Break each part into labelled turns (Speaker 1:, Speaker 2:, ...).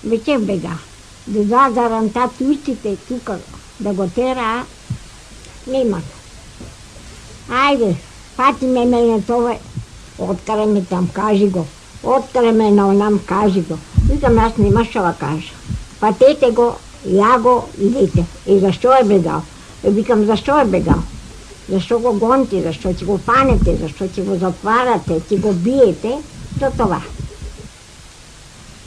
Speaker 1: вече бега. Да заранта турците тук да го тера, нема. Айде, пати ме мене това, откъде ме там, кажи го. Откъде ме нам, кажи го. Викам, аз нема ще ла кажа. Пътете го, я го, идете. И защо е бегал? Викам, защо е бегал? Защо го гоните, защо ти го панете, защо ти го затваряте, ти го биете, до това.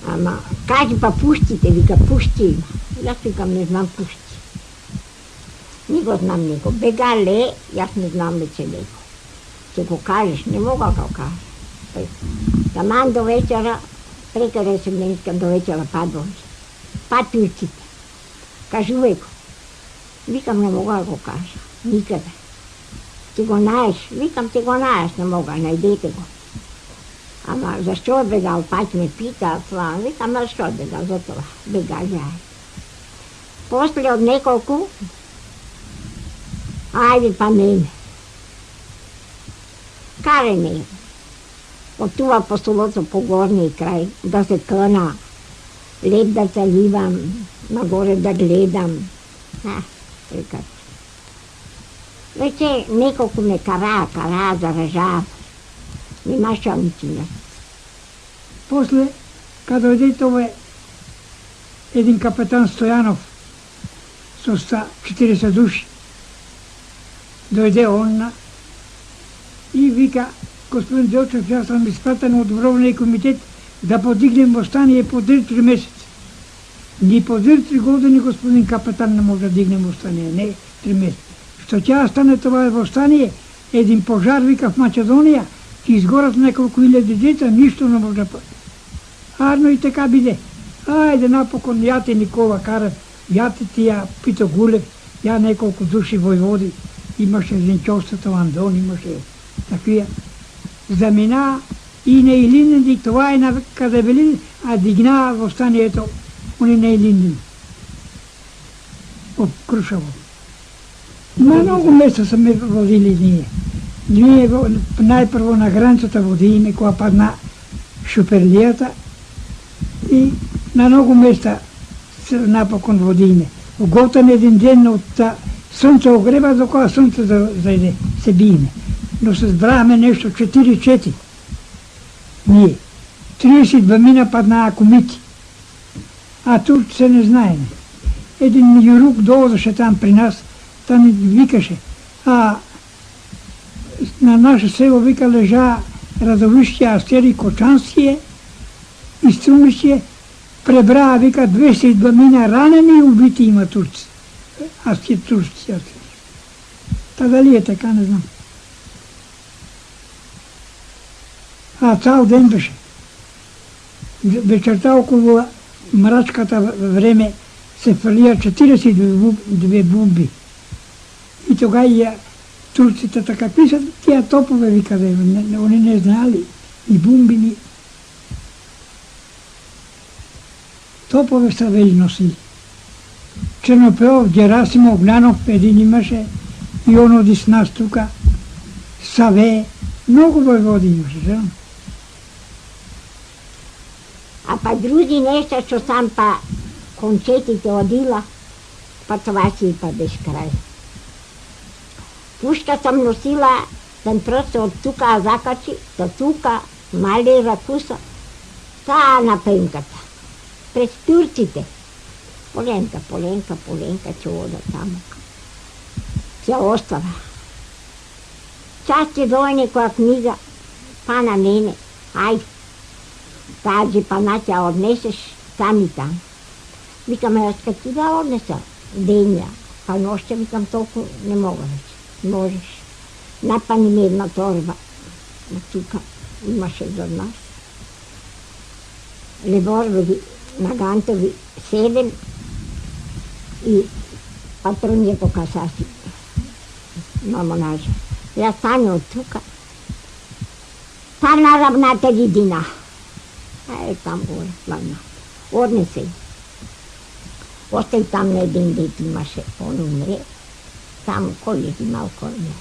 Speaker 1: Ама, кажи па пущите, вика, пущи има. Аз викам, не знам пущи. Не го знам него. Бегале, аз не знам вече него. Ще го кажеш, не мога да го кажа. Таман до вечера, прекъде се мен искам до вечера падвам. Па турците. Кажувай го. Викам, не мога да го кажа. Никъде. Ти го знаеш. Викам, ти го знаеш, не мога, найдете го. Ама защо е бегал? Пак ме пита, викам, защо е бегал? За това. Бегал я. После от неколко, айде па мене. Карай ме. От това по селото по горния край, да се къна, лед да заливам, нагоре да гледам. Прекът. Вече неколко ме кара, заражава. Нема шамичина.
Speaker 2: После, kada dojde това един капитан Стоянов с 40 души, дойде он и вика, господин Делчев, аз съм изпратен от Доброволния комитет да подигнем въстание по 3 месеца. Ни по 3 години, господин капитан, не може да дигнем въстание, не 3 месеца. Що тя стане това въстание, един пожар, вика, в Македония, че изгорят няколко хиляди деца, нищо не може да бъде. Но и така биде. Айде напокон, яте Никола карат, яте тия Пито Гулев, я неколко души войводи, имаше Зенчовството Андон, имаше такива. Замина и на Илинден, това е на къде били, а дигна въстанието, они на Илинден. От Крушево. На много места са ме водили ние. Ние най-първо на границата водиме, кога падна Шуперлията и на много места се напокон водиме. Готвен един ден от слънце огрева, до кога слънце зайде, се биеме. Но се сбрахме нещо 4-4. Ние. 32 мина падна акумити. А тук се не знаеме. Един юрук долзаше там при нас, та ни викаше. На наше село, вика, лежа Радовишкия Астери Кочанские и Струмище, пребра, вика, 202 мина ранени и убити има турци. Турски Астери. Та дали е така, не знам. Цял ден беше. Вечерта около мрачката време се фърлия 42 бомби. И тогава турците така, какви са тия топове, вика, они не знали, и бомби ни. Топове са вели носили. Чернопеов, Герасимов, Огнянов, един имаше, и он оди с нас тука, Саве, много войводи имаше.
Speaker 1: А па други неща, що сам па концетите одила, па това си па без край. Пушка съм носила, съм просто от тука закачи, до тука, мали ракуса, та на пенката. През турците. Поленка, че ода там. Тя остава. Части дойне коя книга, па на мене, ай, тази пана тя отнесеш там и там. Викаме, аз като ти да отнеса деня, па нощя, викам, толкова не мога вече. Можеш. Напани ми една торба. Тука имаше за нас. Револвери на гантови 7 и патрони по касаси. Мамонажа. Я стане от тука. Там на равната редина. Там горе, ладно. Отнесе. Още там на един дет имаше. Он умре. Там колети малко не.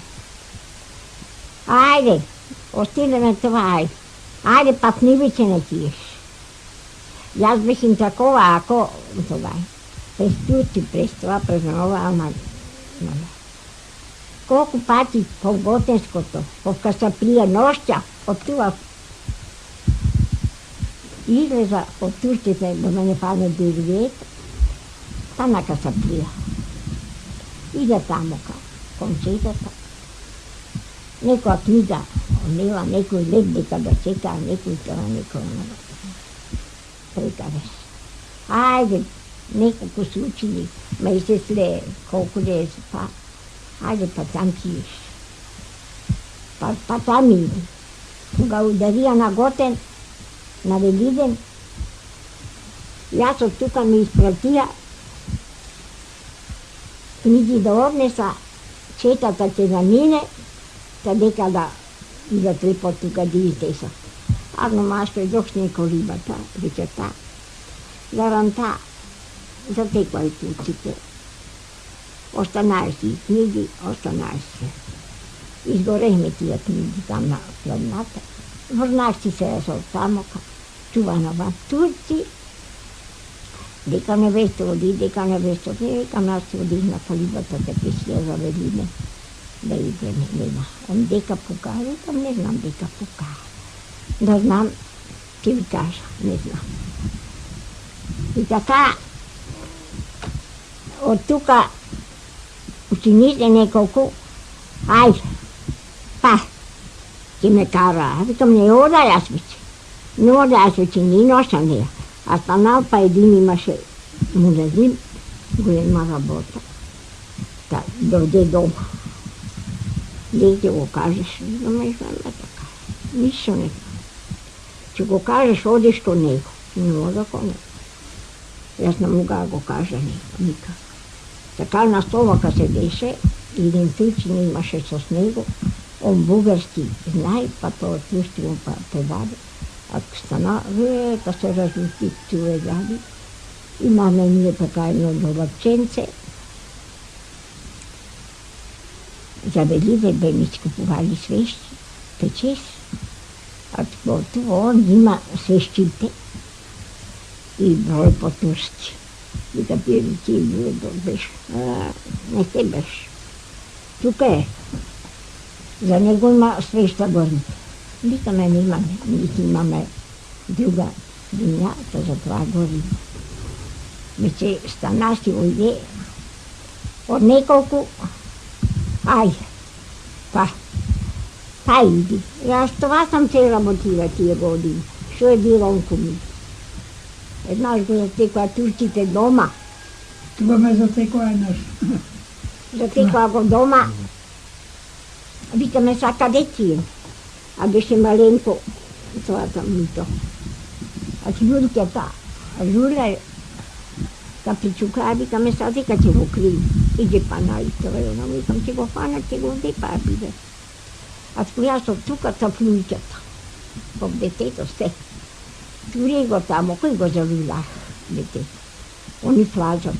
Speaker 1: Айде, остигаме това, айде. Айде, пак не вече не тиеш. Jaz bih jim tako lako prez Turci, prez това, prez ovo, ама колко пати по Готенското, по Касаприя нощя, отива излеза от турците да ме не фане дирвиет, та на Касаприя. Иде тамо концетата. Некоја книга нела, некој леп дека да чека, некој тоа, некој прекавеш. Ајде, неколку се учили, ма и се сле, колку да е, па, ајде па там киеш. Па там иде. Кога ударија на Готен, на Велиден, јас од тука ми испратија книги да однеса, четата ќе да мине, та дека да идат лепо тука да изтеса. Арно машко док неко рибата, вечерта, заранта, затекла и турците. Останаеш и книги, останаеш се. Изгорехме тия книги там на планината. Върнах си се од тамока, чувана во турци, дека невеста оди, дека невеста оди, викам аз се одих на калибата, дека си ја заведиме да идеме, нема. Он дека покара, викам не знам дека покара. Да знам, ќе ви кажа, не знам. И така, од тука, учените неколку, ајде, па, ќе ме кара, викам не ода јас веќе. Не ода јас веќе, не ноша неја. А станал па един имаше муназим, голема работа. Та дојде дома. Дете го кажеш, да ме знам така. Ништо не знам. Че го кажеш, одиш кон него. Не ода кон него. Јас не мога да го кажа никак. Така на столака седеше, един турчин имаше со него, он бугарски знае, па тоа турски му предаде. Ако стана, века се разлути тие дади, имаме ние така едно долапченце. За Веливе бе ми скупували свещи, печес. А тоа он има свещите и број по турски. Вика пири ти беше. Не те беше. Тука е. За него има свеща горните. Викаме не имаме, нити имаме друга дуња, та за тоа горим. Веќе станаси ојде од неколку, ајде, па иди. Јас това сам се работила тие години, што е било онко ми. Еднаш го затекоа турците дома.
Speaker 2: Тука ме затекоа еднаш.
Speaker 1: Затекоа го дома. Викаме са каде ти е? А беше маленко тоа мито. А ќурката, жуля, ка причукаа, викаме са дека ќе го криви. Иде па на истова, викам ќе го фанат, ќе го депа биде. А јас од тука цаплујката, под детето се. Тури го тамо, кој го завилах детето. Они плажат.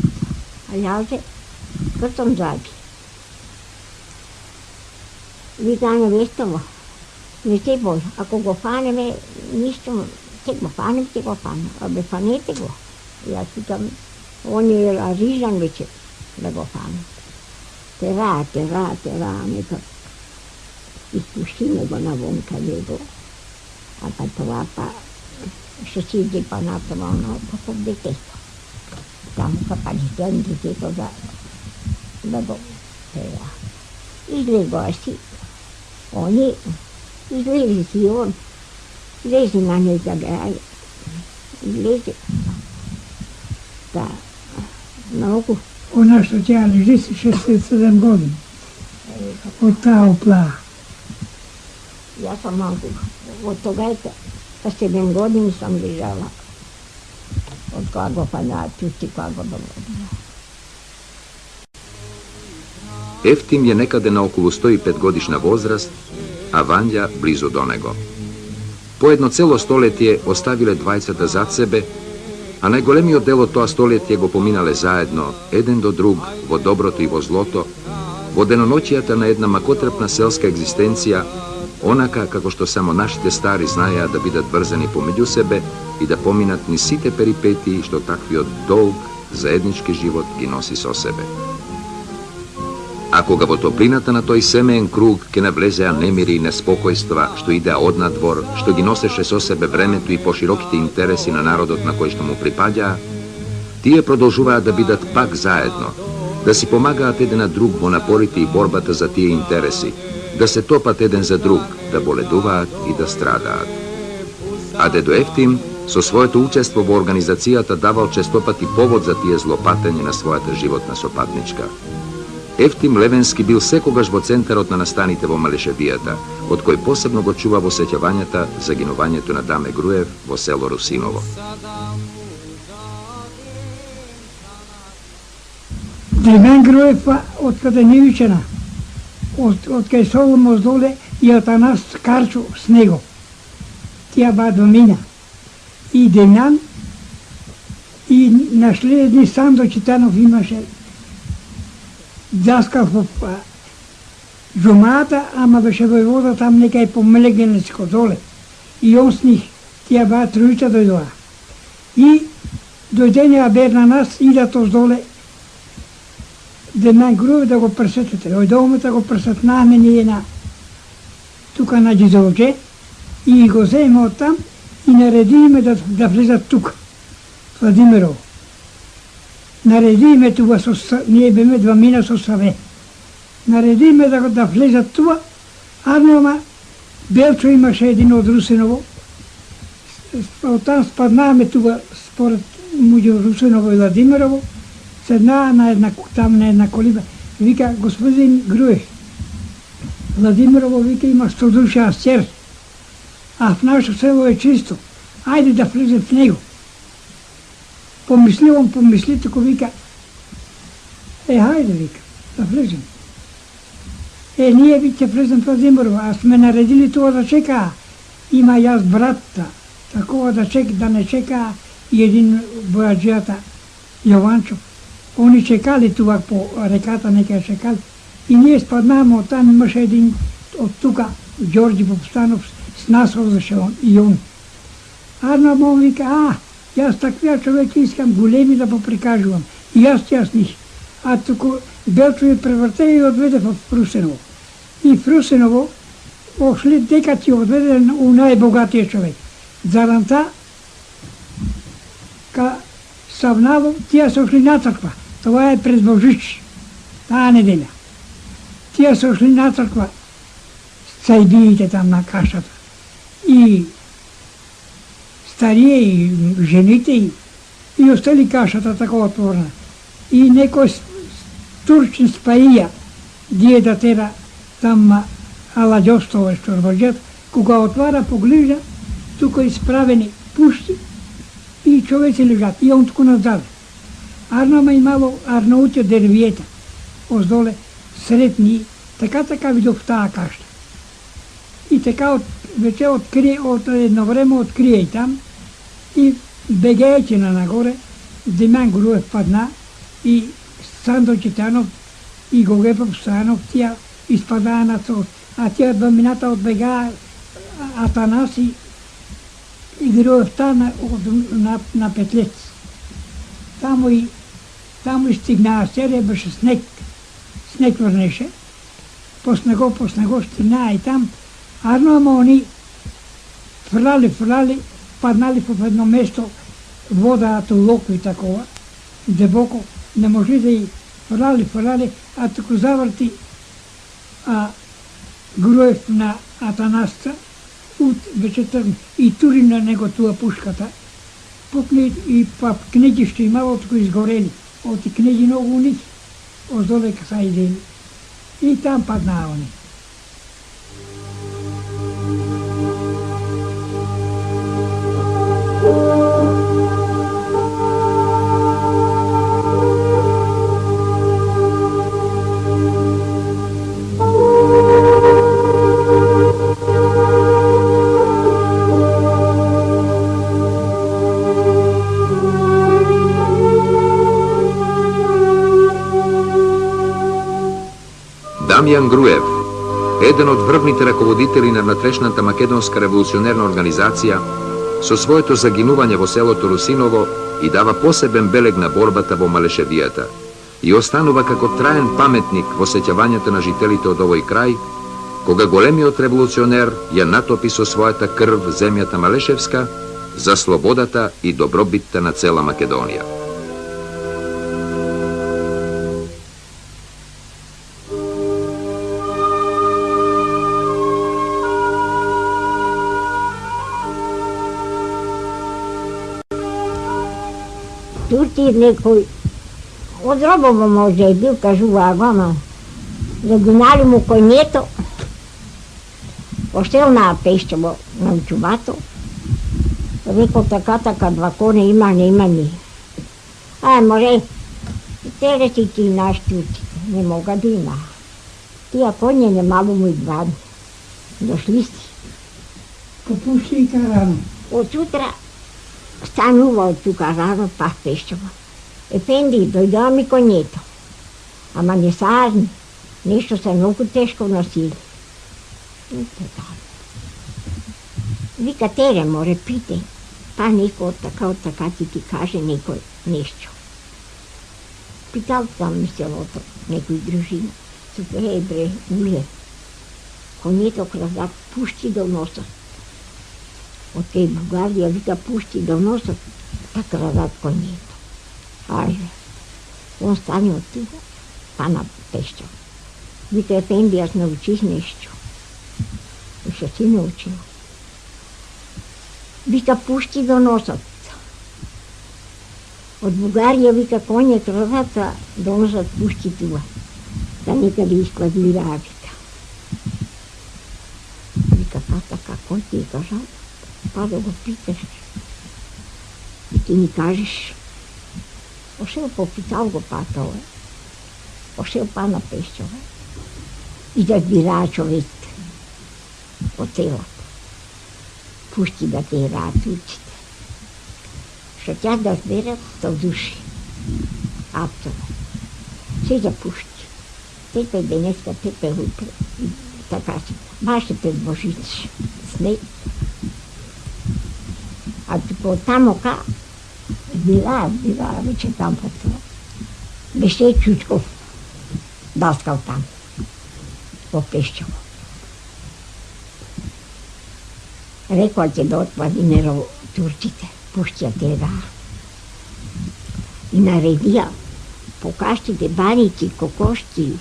Speaker 1: А јасе, катам заби. Викаме вестово. Не се бој, ако го фанеме, ништо, ќе го фанем, ќе го фанем, абе фанете го. Јас викам, он е рижан веќе да го фанем. Тера, некак. Испуштиме го навон каде го. А па тоа па, што си иде па натоа, оно како детето. Таму па дитен детето да го тера. Излегоа си, они излезе си он, лезе на нега гај, излезе. Та, многу.
Speaker 2: Она што тя лежи 67 години. Од таа опла.
Speaker 1: Јас сам малку, од тога ете, 7 години сам лежала. Од кога го фанаа турци, кога го доводила.
Speaker 3: Евтим je nekade na okolo 105 godišnja возраст, a Vanja blizu do nego. Po jedno celo stoletje ostavile dvajcata za sebe, a najgolemio delo toa stoletje go pominale zajedno, eden do drug, vo dobroto i vo zloto, vo denonoćijata na jedna makotrpna selska egzistencija, onaka kako što samo našite stari znaja da bidat brzani pomeđu sebe, и да поминат ни сите перипетии што таквиот долг заеднички живот ги носи со себе. А кога во топлината на тој семеен круг ке навлезеа немири и неспокојства што идеа од надвор, што ги носеше со себе времето и пошироките интереси на народот на кој што му припаѓаа, тие продолжуваат да бидат пак заедно, да си помагаат еден на друг во напорите и борбата за тие интереси, да се топат еден за друг, да боледуваат и да страдаат. А дедо Ефтим со своето учество во организацијата давал честопати повод за тие злопатење на својата животна сопатничка. Ефтим Левенски бил секогаш во центарот на настаните во Малешевијата, од кој посебно го чува во сеќавањата за гинувањето на Даме Груев во село Русиново.
Speaker 2: Демјан Груев, откаде Невичена, од кај Соломос доле и Атанас Карчо с него. Тия ба домина. И Демјан, и наследни Сандо Читанов имаше заскал во джумата, ама беше војвода там некај по Мелегенецко доле. И он с них, тия ба тројца дојдоа. И дојденеа бер на нас, идат оздоле Демјан Груев да го пресетете. Дојдовме да го пресетнаме ние на тука на Джизолче и го земе од там и наредиме да влезат тука, Владимирово. Наредиме тука, ние беме двамина со Саве. Наредиме да влезат тука, Арнома, Белчо имаше един од Русиново, оттам спаднаваме тука, според муѓу Русиново и Владимирово, седнаа на една колиба. Вика, господин Груев, Владимирово, вика, има 100 души асцер, а в нашето село е чисто. Ајде да влезем в него. Помисли, тако вика, хајде, вика, да влезем. Ние ќе влезем в Владимирово, а сме наредили това да чекаа. Има јас братта, такова да не чекаа и един бојаджијата Јованчо. Они чекали тука по реката, нека чекали. И ние спаднаме од там, имаше един од тука, Ѓорѓи Попстанов, с нас одеше и он. Арна му вика, јас таквија човек искам големи да поприкажувам. И јас них. А туку Белчо ја преврте и одведе в Русиново. И в Русиново ошли дека ти одведе у најбогатиот човек. Заранта, ка Савнало, тие се ошли на црква. Това е пред Божич, таа неделя. Тие се ошли на црква, цајбиите там на кашата. И старие, и жените, и остали кашата така отворена. И некој турчин спаија, гие да тера там аладјостове што рвоđет, кога отвара поглежда, тука исправени пушти и човеци лежат. И он туку назад. Арнома имало Арнаутија дервиета, оздоле сретни, така видов таа кашта. И така вече открие, од едно време открие и там, и бегајќи на нагоре, Демјан Груев падна и Сандо Читанов и Гоге Попстанов, тия испадаа на тоа. А тия двамината одбегаа Атанаси и Груев тана на Петлец. Таму и стигнаа серија, беше снег врнеше. По снего стигнаа и там. Арнома они фрлали, паднали в едно место, вода толоко и такова, дебоко, не може да и фрлали, а тако заврти Груев на Атанасца, вече тргна и тури на него туа пушката, пукне и книги што имало тако изгорели, оти книги многу у них, оздоле са идели. И там паднаа они.
Speaker 3: Дамјан Груев, еден од врвните раководители на внатрешната македонска револуционерна организација, со своето загинување во селото Русиново и дава посебен белег на борбата во Малешевијата и останува како траен паметник во сеќавањето на жителите од овој крај, кога големиот револуционер ја натопи со својата крв земјата Малешевска за слободата и добробитта на цела Македонија.
Speaker 1: Турти некој од Робово може бил, кажува ама загинали му конјето, оштел на Пешчево, на Учубато, рекол така, два коне има, не има ни. Море, тере си ти наш турците, не мога да има. Тия коње не мало му и два дни. Дошли си.
Speaker 2: Попушти и карано.
Speaker 1: Од сутра станува од тука рано, па в Пешчево. Ефенди, дојдоа ми конјето. Ама не сажни, нешто се многу тешко носили. Вика, тере, море, пите. Па некој од така ти каже некој нешто. Питал там ми селото, некој дружина. Супе, бре, уле. Конјето кразат, пушти до носот. Од кај Бугарија, вика, пушти до носот, така кразат конјето. Ајде. Он стане од тука, па на Пешчево. Вика, Ефенди, јас научих нешто. И што си научил? Вика, пушти до носот. Од Бугарија, вика, коње кразата до носот пушти туа. Да некаде искладираа, вика. Вика, па така, кој ти кажа? Па да го питаш. И ти ми кажеш. Ошел попитал го па тоа. Ошел па на Пешчево. И да збираа човеците од селото. Пушти да тераа турците. Што тя да зберат 100 души. Аптово. Се за пушти. Тепе денеска, тепе утре. И така си. Баш пред Божич. Снег. А тука тамока збираа вече там по тоа. Беше Чучков даскал там, во Пешчево. Рекол ќе да отпади неро турците, пуштија тераа. И наредија покаштите, баници, кокошки,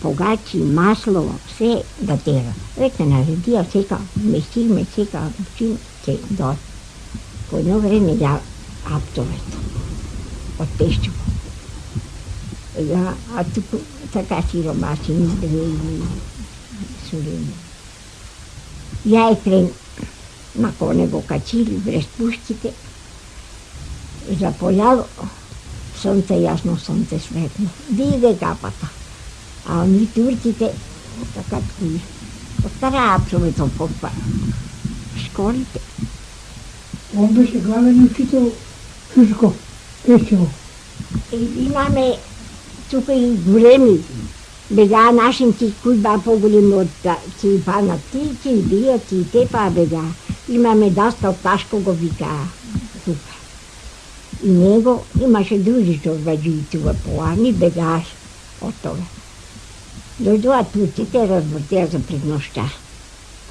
Speaker 1: погачи, масло, се да тера. Река наредија сека, местиме сека, чин ќе дот. По едно време ја Аптовето, од Пешчево. А туку така сиромаси, избрели, сурени. Ја Ефрем на коне го качили врез пушките, заполјало сонце јасно, сонце светно. Диде капата. А они турците, така туи, остара Аптовето по школите.
Speaker 2: Он беше главен учител Чучков, Пешчево.
Speaker 1: Имаме тука и големи. Бега нашинци, кои ба поголеми од ти панат, ти бијат, ти те па бега. Имаме Даскал Ташко го викаа тука. И него имаше други чорбаджи тука поани, бегааш од тога. Дојдоа турците, разбртеа за пред ношта.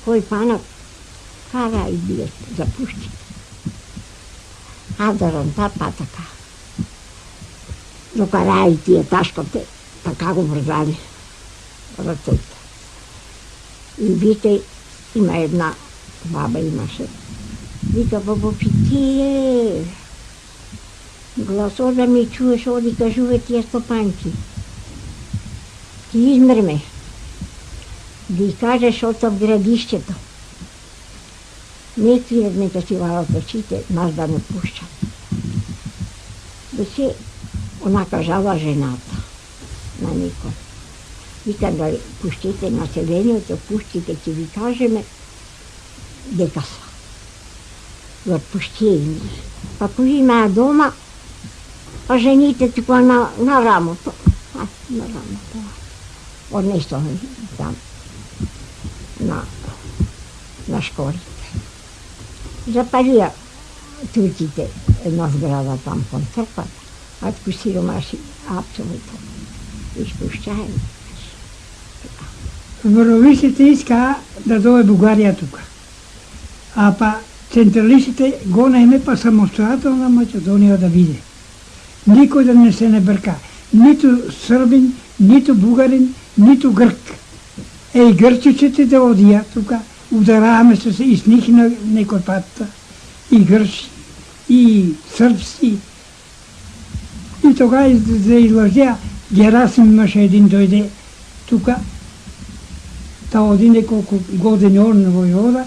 Speaker 1: Кој панат, кара и бијат за пушти. Адарон та па така. Докараа и тие Ташкоте, така го врзали ръцете. И вика, има една баба имаше. Вика, бабо, тие гласо да ми чуеш, оди кажуве тия стопанки. Ти измрме. Ги кажеш од градишчето. Не твират нека си варат очите, нас да не пушчат. Беше онака жала жената на никој. Вика да пуштите населението, пуштите, ќе ви кажеме дека са. Го отпуштије. Па кои имаа дома, а жените тука на рамото. На рамото. Однесо там на школите. Запалија турците една зграда там кон црквата, а тако сиромаши апсолутно испуштаени.
Speaker 2: Вровисите искаа да дое Бугарија тука. А па централистите го наеме па самостојателна Македонија да биде. Никој да не се не брка. Ниту србин, ниту бугарин, ниту грк. И грчиците да одија тука, удараваме се и с них на некој пат. И грчи, и српски. И тога да излажеа, Герасим имаше един дојде тука, да оди неколку години он на војвода,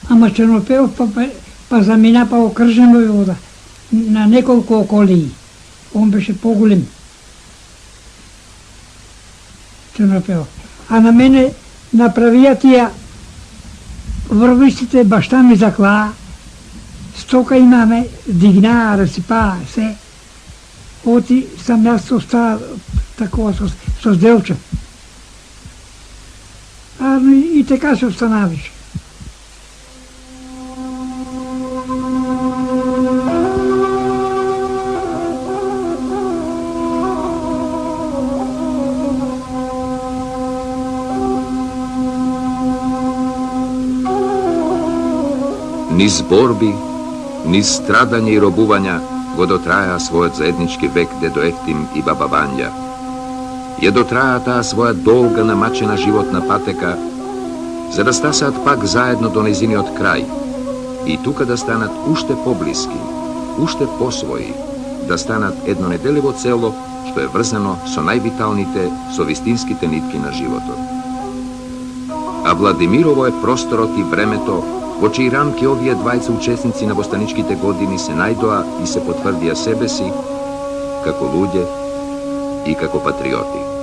Speaker 2: ама Чернопеов па замина па окржен војвода на неколку околии. Он беше поголем. Чернопеов. А на мене направија тија врвистите, башта ми заклаа, стока имаме, дигнаа, разсипаа се. Оти сам јас остава такова со сделче. И така се останавиш.
Speaker 3: Низ борби, низ страдање и робувања го дотраја својот заеднички век дедо Ефтим и баба Вања. Ја дотраја таа своја долга намачена животна патека, за да стасаат пак заедно до незиниот крај и тука да станат уште поблиски, уште посвои, да станат едно неделиво цело што е врзано со највиталните, со вистинските нитки на животот. А Владимирово е просторот и времето во чии рамки овие двајца учесници на востаничките години се најдоа и се потврдија себе си како луѓе и како патриоти.